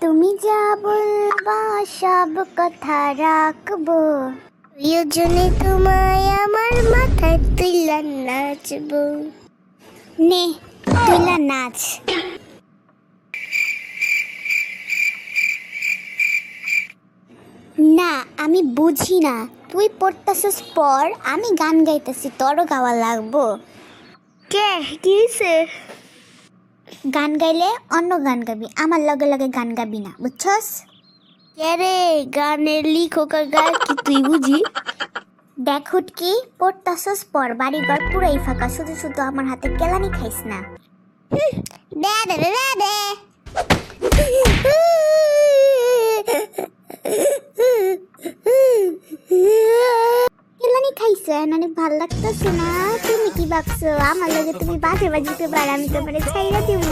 তুমি যা বলবা সব কথা রাখবো, প্রিয়জনে তোমায় আমার মাথায় তুইলা নাচবো। নে তুইলা নাচ। না আমি বুঝি না, তুই পড়তাছিস পর, আমি গান গাইতেছি, তোরও গাওয়া লাগবো। কে কি হইছে? গান গাইলে অন্য গান গাবি, আমার লগে লগে গান গাবি না, বুঝছস? কে রে গানের লিখক আর গায়ক কি তুই বুঝি? দেখ হুটকি, পড়তাছস পর, বাড়ি ঘর পুরাই ফাঁকা, শুধু শুধু আমার হাতে কেলানি খাইস না। দে দে দে দে দে। কেলানি খাইছে অনেক ভাল লাগতেছে না? তুমি কি ভাবছো আমার লগে তুমি বাজে বাজিতে পার, আমি তোমারে ছাইরা দিব?